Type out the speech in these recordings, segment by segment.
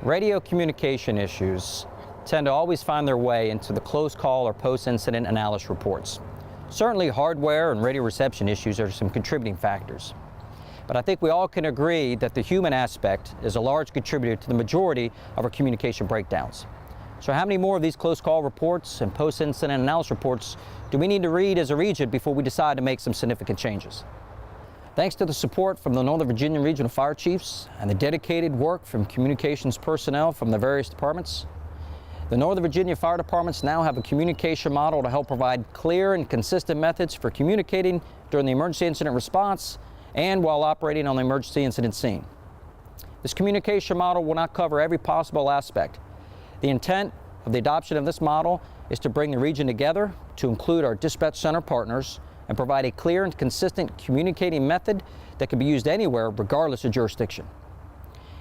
Radio communication issues tend to always find their way into the close call or post-incident analysis reports. Certainly hardware and radio reception issues are some contributing factors. But I think we all can agree that the human aspect is a large contributor to the majority of our communication breakdowns. So how many more of these close call reports and post-incident analysis reports do we need to read as a region before we decide to make some significant changes? Thanks to the support from the Northern Virginia Regional Fire Chiefs and the dedicated work from communications personnel from the various departments, the Northern Virginia Fire Departments now have a communication model to help provide clear and consistent methods for communicating during the emergency incident response and while operating on the emergency incident scene. This communication model will not cover every possible aspect. The intent of the adoption of this model is to bring the region together to include our dispatch center partners and provide a clear and consistent communicating method that can be used anywhere regardless of jurisdiction.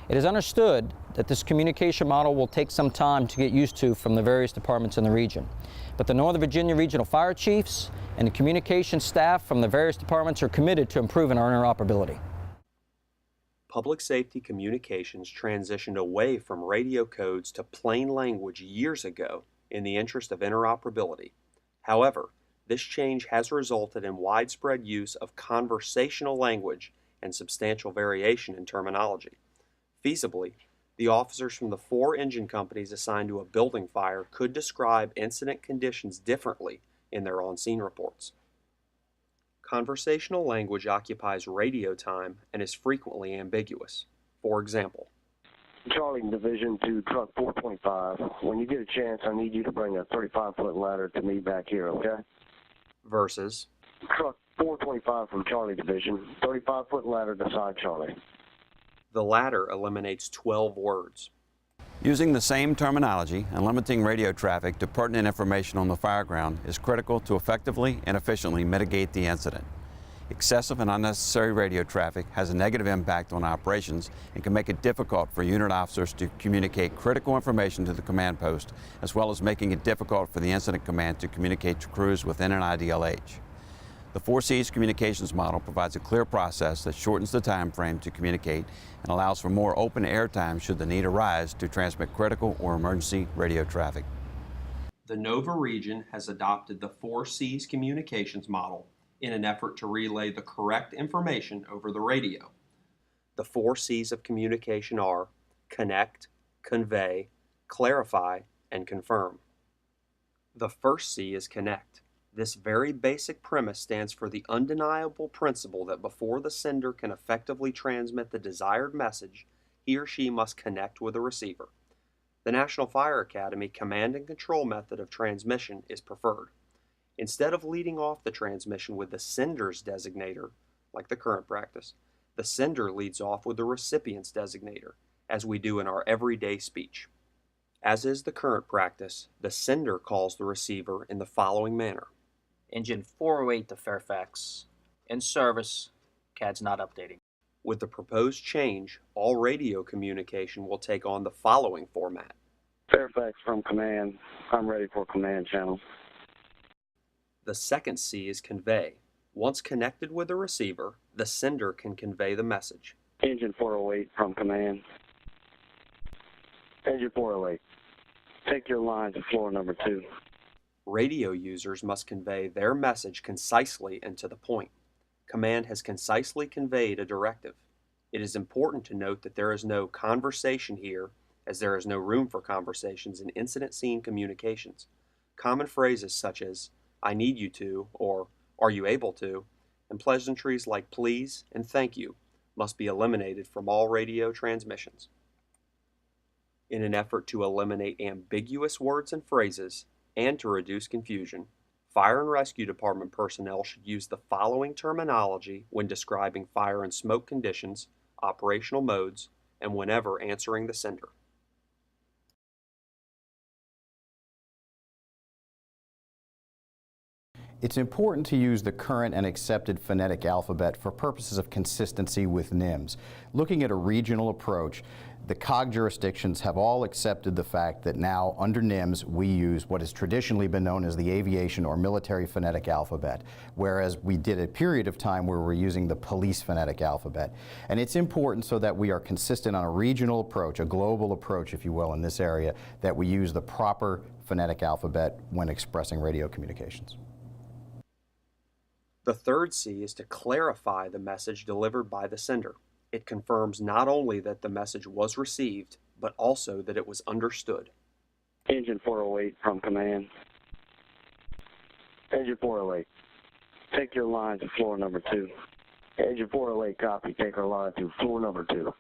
It is understood that this communication model will take some time to get used to from the various departments in the region, but the Northern Virginia Regional Fire Chiefs and the communication staff from the various departments are committed to improving our interoperability. Public safety communications transitioned away from radio codes to plain language years ago in the interest of interoperability. However, this change has resulted in widespread use of conversational language and substantial variation in terminology. Feasibly, the officers from the 4 engine companies assigned to a building fire could describe incident conditions differently in their on-scene reports. Conversational language occupies radio time and is frequently ambiguous. For example, Charlie Division to truck 425. When you get a chance, I need you to bring a 35-foot ladder to me back here, okay? Versus truck 425 from Charlie Division, 35-foot ladder to side Charlie. The latter eliminates 12 words. Using the same terminology and limiting radio traffic to pertinent information on the fire ground is critical to effectively and efficiently mitigate the incident. Excessive and unnecessary radio traffic has a negative impact on operations and can make it difficult for unit officers to communicate critical information to the command post, as well as making it difficult for the incident command to communicate to crews within an IDLH. The 4Cs communications model provides a clear process that shortens the time frame to communicate and allows for more open air time should the need arise to transmit critical or emergency radio traffic. The Nova region has adopted the 4Cs communications model in an effort to relay the correct information over the radio. The 4 C's of communication are connect, convey, clarify, and confirm. The first C is connect. This very basic premise stands for the undeniable principle that before the sender can effectively transmit the desired message, he or she must connect with a receiver. The National Fire Academy command and control method of transmission is preferred. Instead of leading off the transmission with the sender's designator, like the current practice, the sender leads off with the recipient's designator, as we do in our everyday speech. As is the current practice, the sender calls the receiver in the following manner. Engine 408 to Fairfax. In service. CAD's not updating. With the proposed change, all radio communication will take on the following format. Fairfax from command. I'm ready for command channel. The second C is convey. Once connected with the receiver, the sender can convey the message. Engine 408 from command. Engine 408. Take your line to floor number 2. Radio users must convey their message concisely and to the point. Command has concisely conveyed a directive. It is important to note that there is no conversation here, as there is no room for conversations in incident scene communications. Common phrases such as, I need you to, or are you able to, and pleasantries like please and thank you must be eliminated from all radio transmissions. In an effort to eliminate ambiguous words and phrases and to reduce confusion, Fire and Rescue Department personnel should use the following terminology when describing fire and smoke conditions, operational modes, and whenever answering the sender. It's important to use the current and accepted phonetic alphabet for purposes of consistency with NIMS. Looking at a regional approach, the COG jurisdictions have all accepted the fact that now, under NIMS, we use what has traditionally been known as the aviation or military phonetic alphabet, whereas we did a period of time where we're using the police phonetic alphabet. And it's important so that we are consistent on a regional approach, a global approach, if you will, in this area, that we use the proper phonetic alphabet when expressing radio communications. The third C is to clarify the message delivered by the sender. It confirms not only that the message was received, but also that it was understood. Engine 408 from command. Engine 408, take your line to floor number 2. Engine 408, copy, take our line to floor number 2.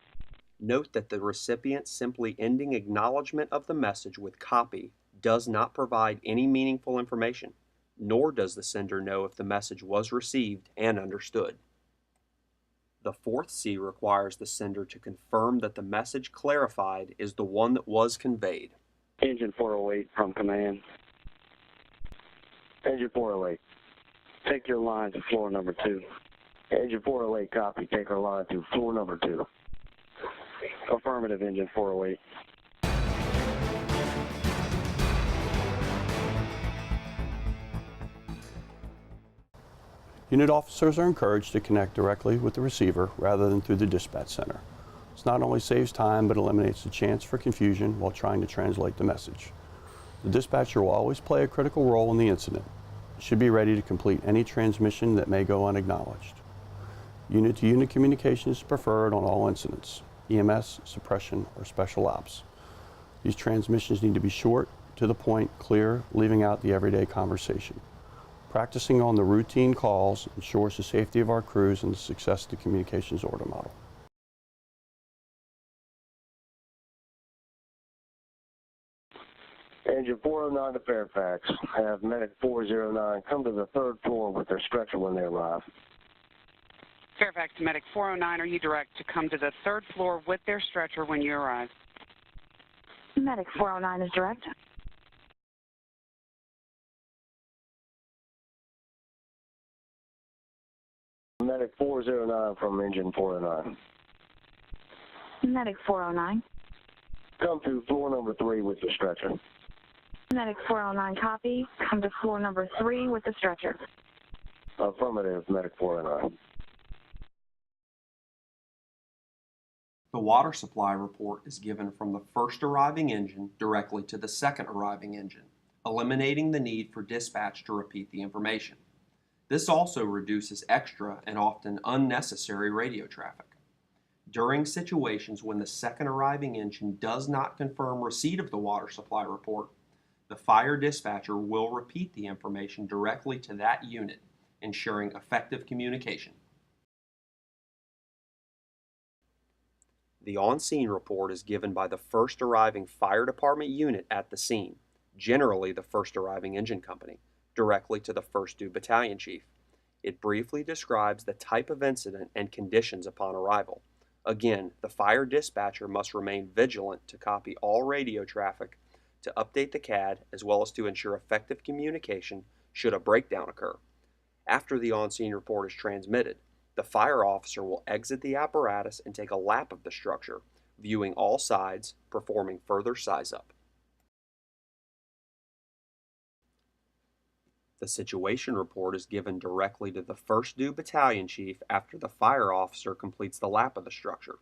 Note that the recipient simply ending acknowledgement of the message with copy does not provide any meaningful information, nor does the sender know if the message was received and understood. The fourth C requires the sender to confirm that the message clarified is the one that was conveyed. Engine 408 from command. Engine 408, take your line to floor number 2. Engine 408, copy, take our line to floor number 2. Affirmative, Engine 408. Unit officers are encouraged to connect directly with the receiver rather than through the dispatch center. This not only saves time, but eliminates the chance for confusion while trying to translate the message. The dispatcher will always play a critical role in the incident. It should be ready to complete any transmission that may go unacknowledged. Unit-to-unit communication is preferred on all incidents, EMS, suppression, or special ops. These transmissions need to be short, to the point, clear, leaving out the everyday conversation. Practicing on the routine calls ensures the safety of our crews and the success of the communications order model. Engine 409 to Fairfax. Have medic 409 come to the 3rd floor with their stretcher when they arrive. Fairfax to medic 409, are you direct to come to the 3rd floor with their stretcher when you arrive? Medic 409 is direct. Medic 409 from engine 409. Medic 409. Come to floor number 3 with the stretcher. Medic 409, copy. Come to floor number 3 with the stretcher. Affirmative, Medic 409. The water supply report is given from the first arriving engine directly to the second arriving engine, eliminating the need for dispatch to repeat the information. This also reduces extra and often unnecessary radio traffic. During situations when the second arriving engine does not confirm receipt of the water supply report, the fire dispatcher will repeat the information directly to that unit, ensuring effective communication. The on-scene report is given by the first arriving fire department unit at the scene, generally the first arriving engine company, directly to the first due battalion chief. It briefly describes the type of incident and conditions upon arrival. Again, the fire dispatcher must remain vigilant to copy all radio traffic, to update the CAD, as well as to ensure effective communication should a breakdown occur. After the on-scene report is transmitted, the fire officer will exit the apparatus and take a lap of the structure, viewing all sides, performing further size-up. The situation report is given directly to the first due battalion chief after the fire officer completes the lap of the structure.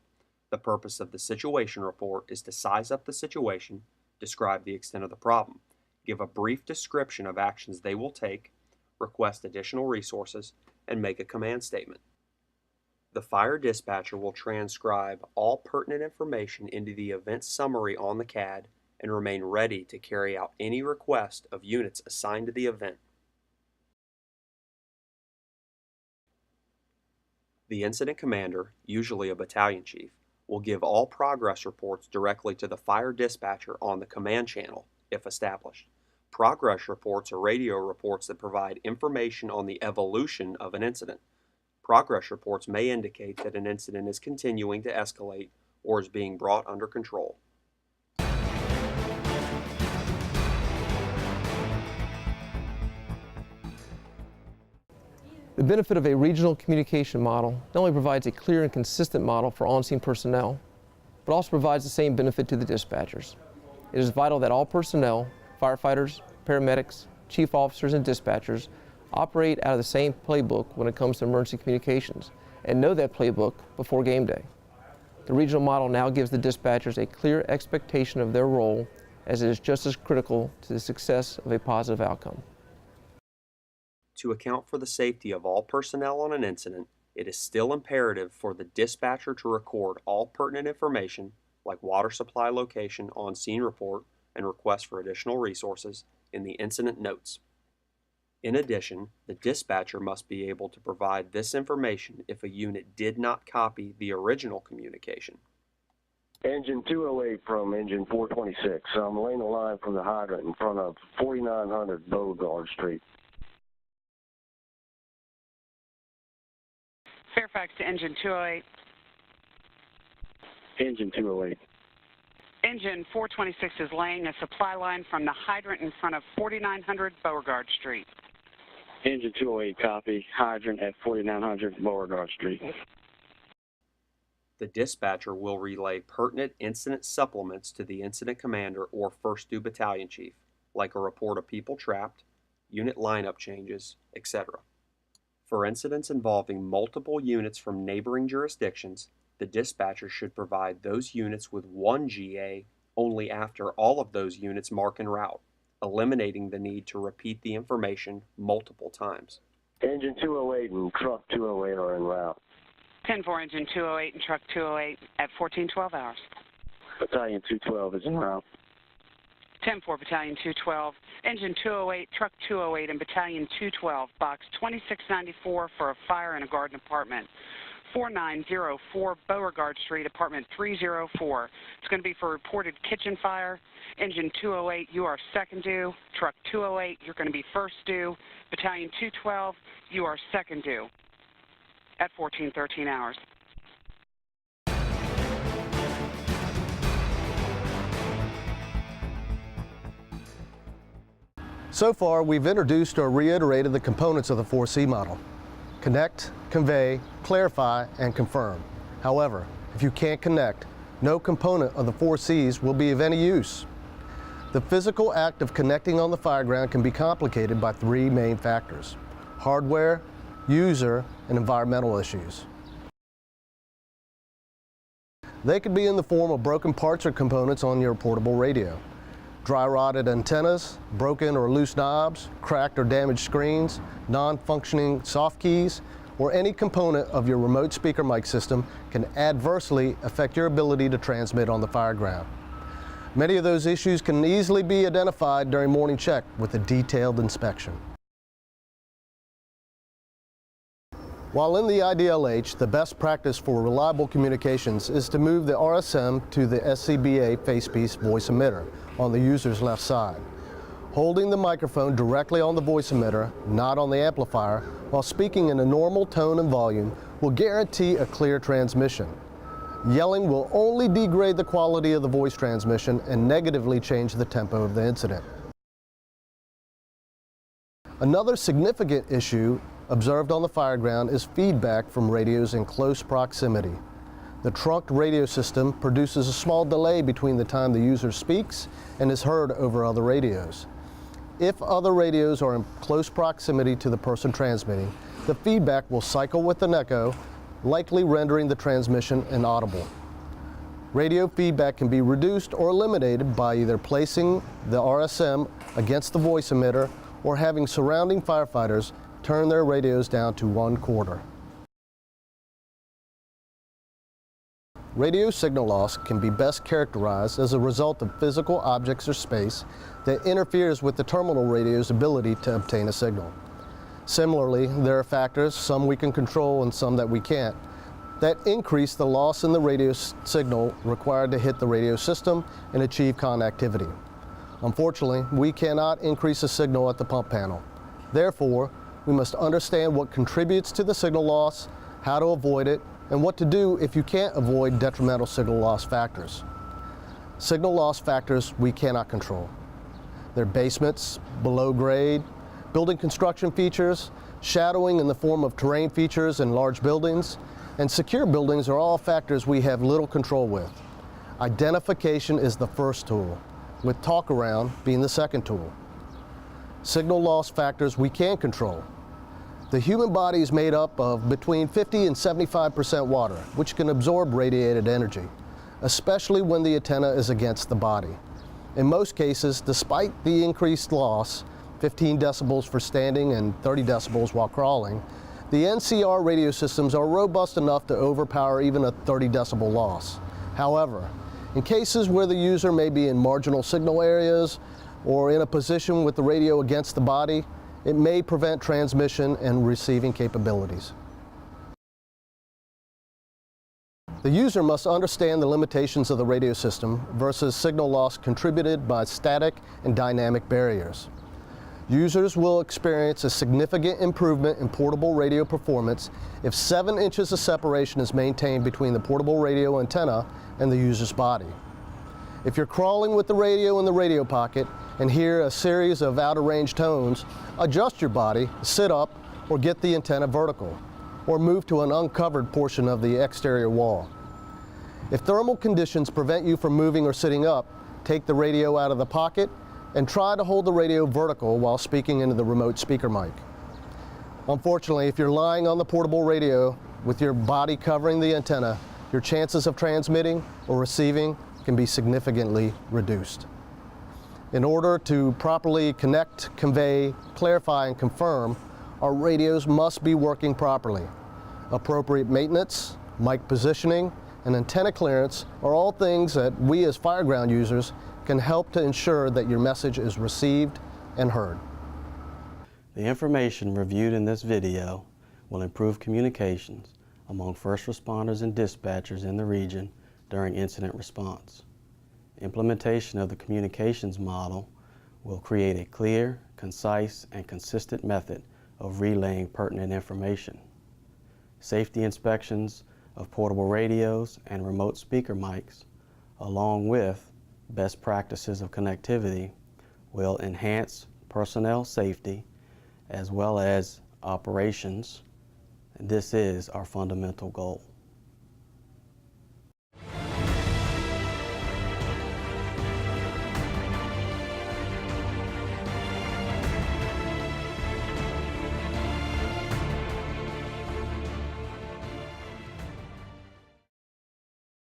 The purpose of the situation report is to size up the situation, describe the extent of the problem, give a brief description of actions they will take, request additional resources, and make a command statement. The fire dispatcher will transcribe all pertinent information into the event summary on the CAD and remain ready to carry out any request of units assigned to the event. The incident commander, usually a battalion chief, will give all progress reports directly to the fire dispatcher on the command channel, if established. Progress reports are radio reports that provide information on the evolution of an incident. Progress reports may indicate that an incident is continuing to escalate or is being brought under control. The benefit of a regional communication model not only provides a clear and consistent model for on-scene personnel, but also provides the same benefit to the dispatchers. It is vital that all personnel, firefighters, paramedics, chief officers, and dispatchers operate out of the same playbook when it comes to emergency communications and know that playbook before game day. The regional model now gives the dispatchers a clear expectation of their role, as it is just as critical to the success of a positive outcome. To account for the safety of all personnel on an incident, it is still imperative for the dispatcher to record all pertinent information like water supply location, on-scene report, and request for additional resources in the incident notes. In addition, the dispatcher must be able to provide this information if a unit did not copy the original communication. Engine 208 from engine 426. I'm laying the line from the hydrant in front of 4900 Beauregard Street. Fairfax to engine 208. Engine 208. Engine 426 is laying a supply line from the hydrant in front of 4900 Beauregard Street. Engine 208, copy. Hydrant at 4900 Beauregard Street. The dispatcher will relay pertinent incident supplements to the incident commander or first due battalion chief, like a report of people trapped, unit lineup changes, etc. For incidents involving multiple units from neighboring jurisdictions, the dispatcher should provide those units with one GA only after all of those units mark en route, eliminating the need to repeat the information multiple times. Engine 208 and truck 208 are en route. 10-4 engine 208 and truck 208 at 1412 hours. Battalion 212 is en route. 10-4 Battalion 212, engine 208, truck 208, and Battalion 212, box 2694 for a fire in a garden apartment. 4904 Beauregard Street, apartment 304. It's going to be for reported kitchen fire. Engine 208, you are second due. Truck 208, you're going to be first due. Battalion 212, you are second due at 1413 hours. So far, we've introduced or reiterated the components of the 4C model: connect, convey, clarify, and confirm. However, if you can't connect, no component of the 4Cs will be of any use. The physical act of connecting on the fireground can be complicated by three main factors: hardware, user, and environmental issues. They could be in the form of broken parts or components on your portable radio, dry-rotted antennas, broken or loose knobs, cracked or damaged screens, non-functioning soft keys, or any component of your remote speaker mic system can adversely affect your ability to transmit on the fireground. Many of those issues can easily be identified during morning check with a detailed inspection. While in the IDLH, the best practice for reliable communications is to move the RSM to the SCBA facepiece voice emitter on the user's left side. Holding the microphone directly on the voice emitter, not on the amplifier, while speaking in a normal tone and volume will guarantee a clear transmission. Yelling will only degrade the quality of the voice transmission and negatively change the tempo of the incident. Another significant issue observed on the fireground is feedback from radios in close proximity. The trunked radio system produces a small delay between the time the user speaks and is heard over other radios. If other radios are in close proximity to the person transmitting, the feedback will cycle with an echo, likely rendering the transmission inaudible. Radio feedback can be reduced or eliminated by either placing the RSM against the voice emitter or having surrounding firefighters turn their radios down to 1/4. Radio signal loss can be best characterized as a result of physical objects or space that interferes with the terminal radio's ability to obtain a signal. Similarly, there are factors, some we can control and some that we can't, that increase the loss in the radio signal required to hit the radio system and achieve connectivity. Unfortunately, we cannot increase a signal at the pump panel. Therefore, we must understand what contributes to the signal loss, how to avoid it, and what to do if you can't avoid detrimental signal loss factors. Signal loss factors we cannot control. They're basements, below grade, building construction features, shadowing in the form of terrain features in large buildings, and secure buildings are all factors we have little control with. Identification is the first tool, with talk around being the second tool. Signal loss factors we can control. The human body is made up of between 50 and 75% water, which can absorb radiated energy, especially when the antenna is against the body. In most cases, despite the increased loss, 15 decibels for standing and 30 decibels while crawling, the NCR radio systems are robust enough to overpower even a 30 decibel loss. However, in cases where the user may be in marginal signal areas or in a position with the radio against the body, it may prevent transmission and receiving capabilities. The user must understand the limitations of the radio system versus signal loss contributed by static and dynamic barriers. Users will experience a significant improvement in portable radio performance if 7 inches of separation is maintained between the portable radio antenna and the user's body. If you're crawling with the radio in the radio pocket and hear a series of out-of-range tones, adjust your body, sit up, or get the antenna vertical, or move to an uncovered portion of the exterior wall. If thermal conditions prevent you from moving or sitting up, take the radio out of the pocket and try to hold the radio vertical while speaking into the remote speaker mic. Unfortunately, if you're lying on the portable radio with your body covering the antenna, your chances of transmitting or receiving can be significantly reduced. In order to properly connect, convey, clarify, and confirm, our radios must be working properly. Appropriate maintenance, mic positioning, and antenna clearance are all things that we as fireground users can help to ensure that your message is received and heard. The information reviewed in this video will improve communications among first responders and dispatchers in the region during incident response. Implementation of the communications model will create a clear, concise, and consistent method of relaying pertinent information. Safety inspections of portable radios and remote speaker mics, along with best practices of connectivity, will enhance personnel safety as well as operations. This is our fundamental goal.